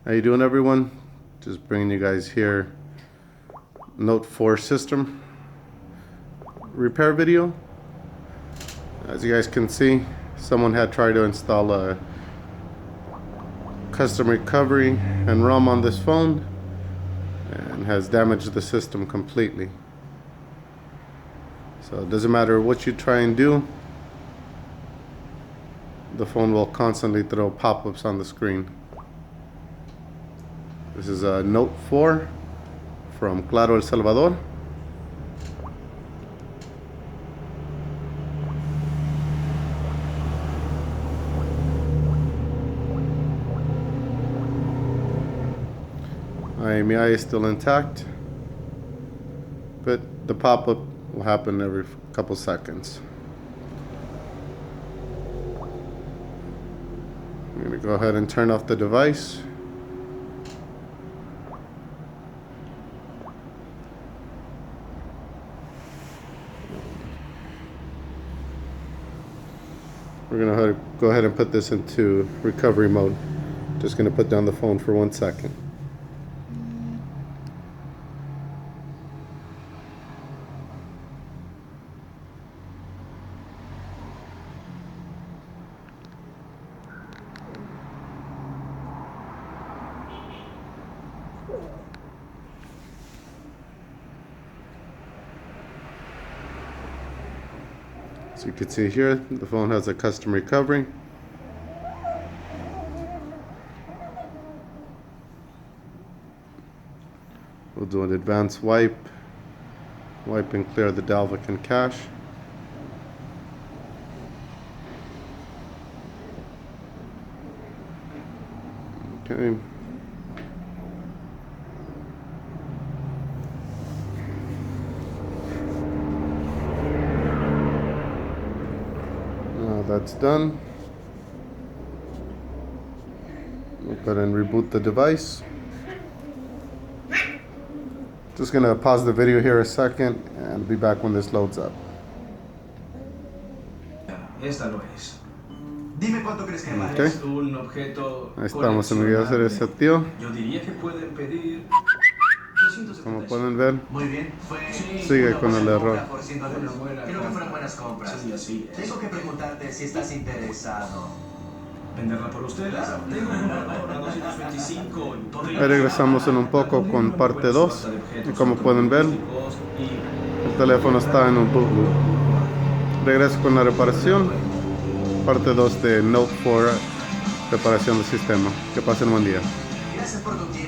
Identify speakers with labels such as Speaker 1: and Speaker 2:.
Speaker 1: How you doing, everyone? Just bringing you guys here Note 4 system repair video. As you guys can see, someone had tried to install a custom recovery and ROM on this phone and has damaged the system completely. So it doesn't matter what you try and do, the phone will constantly throw pop-ups on the screen. This is a Note 4 from Claro, El Salvador. IMEI is still intact, but the pop-up will happen every couple seconds. I'm going to go ahead and turn off the device. We're going to go ahead and put this into recovery mode. Just going to put down the phone for 1 second. So you can see here, the phone has a custom recovery. We'll do an advanced wipe and clear the Dalvik cache. Okay. That's done. We'll go ahead and reboot the device. Just gonna pause the video here a second and be back when this loads up.
Speaker 2: Esta lo es.
Speaker 3: Dime cuánto crees que vale.
Speaker 1: Okay.
Speaker 2: Es un objeto
Speaker 1: Ahí estamos, en video hacer ese tío.
Speaker 2: Yo diría que pueden pedir 275.
Speaker 1: Como pueden ver,
Speaker 3: Muy bien, fue.
Speaker 1: sigue con el error.
Speaker 3: Creo que fueron buenas compras.
Speaker 2: Sí, así es.
Speaker 3: Tengo que preguntarte si estás interesado.
Speaker 2: ¿Venderla por ustedes?
Speaker 3: Claro.
Speaker 2: Tengo un valor a 225.
Speaker 1: Ahí regresamos en un poco con parte 2. Y como pueden ver, el teléfono está en un boot loop. Regreso con la reparación. Parte 2 de Note 4, reparación del sistema. Que pasen un buen día.
Speaker 3: Gracias por tu tiempo.